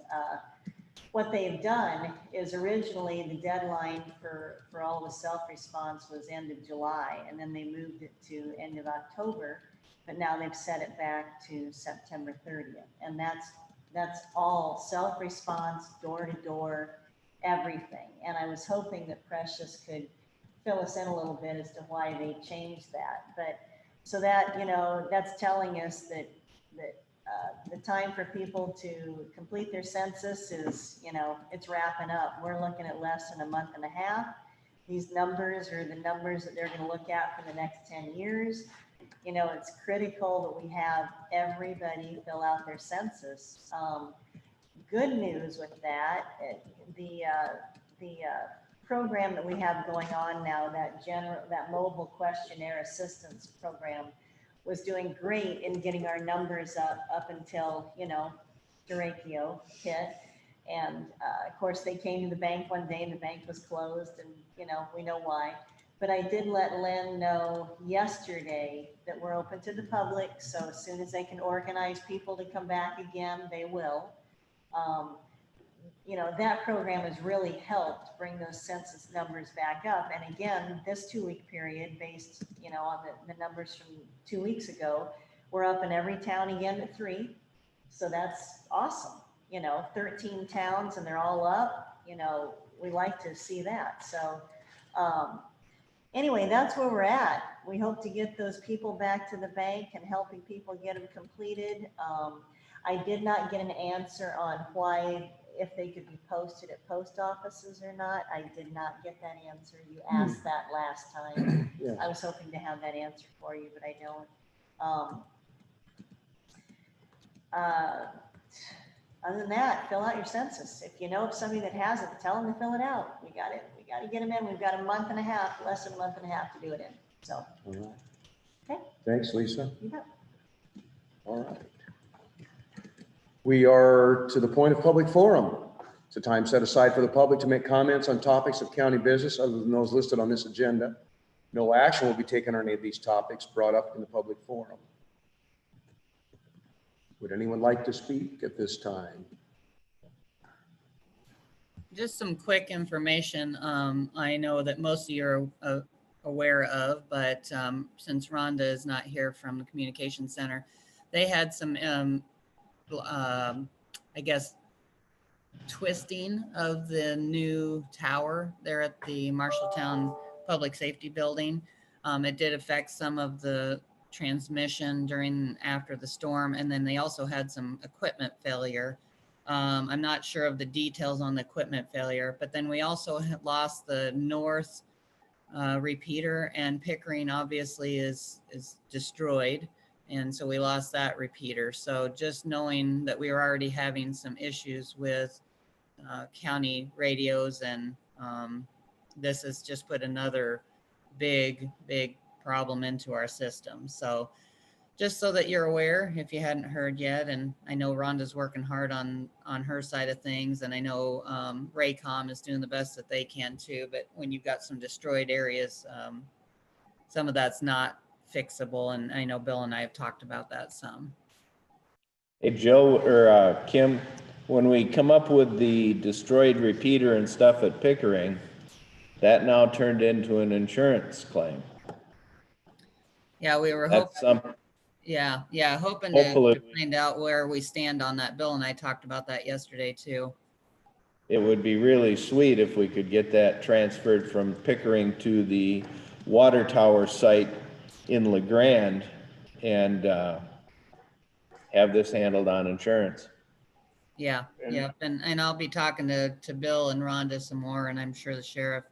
what they've done is originally the deadline for all of the self-response was end of July, and then they moved it to end of October, but now they've set it back to September 30th. And that's all self-response, door-to-door, everything. And I was hoping that Precious could fill us in a little bit as to why they changed that. But so that, you know, that's telling us that the time for people to complete their census is, you know, it's wrapping up. We're looking at less than a month and a half. these numbers are the numbers that they're going to look at for the next 10 years. You know, it's critical that we have everybody fill out their census. Good news with that, the program that we have going on now, that mobile questionnaire assistance program, was doing great in getting our numbers up until, you know, Durakio hit. And of course, they came to the bank one day and the bank was closed, and, you know, we know why. But I did let Lynn know yesterday that we're open to the public. So as soon as they can organize people to come back again, they will. You know, that program has really helped bring those census numbers back up. And again, this 2-week period, based, you know, on the numbers from 2 weeks ago, we're up in every town again at 3. So that's awesome. You know, 13 towns and they're all up, you know, we like to see that. So anyway, that's where we're at. We hope to get those people back to the bank and helping people get them completed. I did not get an answer on why, if they could be posted at post offices or not. I did not get that answer. You asked that last time. Yeah. I was hoping to have that answer for you, but I don't. Other than that, fill out your census. If you know of somebody that hasn't, tell them to fill it out. We got to get them in. We've got a month and a half, less than a month and a half to do it in. So, All right. okay. Thanks, Lisa. You bet. All right. We are to the point of public forum. It's a time set aside for the public to make comments on topics of county business other than those listed on this agenda. No action will be taken on any of these topics brought up in the public forum. Would anyone like to speak at this time? Just some quick information. I know that most of you are aware of, but since Rhonda is not here from the communication center, they had some, I guess, twisting of the new tower there at the Marshalltown Public Safety Building. It did affect some of the transmission during and after the storm, and then they also had some equipment failure. I'm not sure of the details on the equipment failure, but then we also lost the north repeater, and Pickering obviously is destroyed, and so we lost that repeater. So just knowing that we were already having some issues with county radios, and this has just put another big problem into our system. So just so that you're aware, if you hadn't heard yet, and I know Rhonda's working hard on her side of things, and I know Raycom is doing the best that they can too, but when you've got some destroyed areas, some of that's not fixable, and I know Bill and I have talked about that some. Hey, Joe or Kim, when we come up with the destroyed repeater and stuff at Pickering, that now turned into an insurance claim. Yeah, we were That's hoping. Hoping to find out where we stand on that. Bill and I talked about that yesterday too. It would be really sweet if we could get that transferred from Pickering to the water tower site in LeGrand and have this handled on insurance. Yeah, yep. And I'll be talking to Bill and Rhonda some more, and I'm sure the sheriff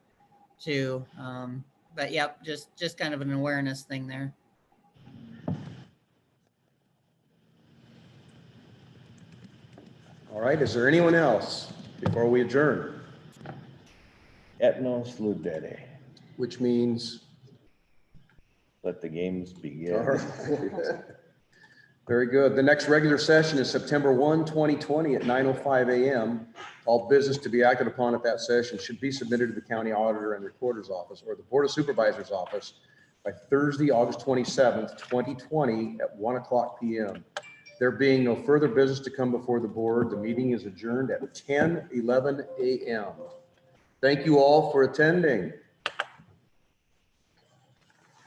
too. But yep, just kind of an awareness thing there. All right, is there anyone else before we adjourn? Et nos ludere. Which means? Let the games begin. All right. Very good. The next regular session is September 1, 2020 at 9:05 a.m. All business to be acted upon at that session should be submitted to the county auditor and recorder's office or the Board of Supervisors office by Thursday, August 27th, 2020 at 1:00 p.m. There being no further business to come before the board, the meeting is adjourned at 10:11 a.m. Thank you all for attending.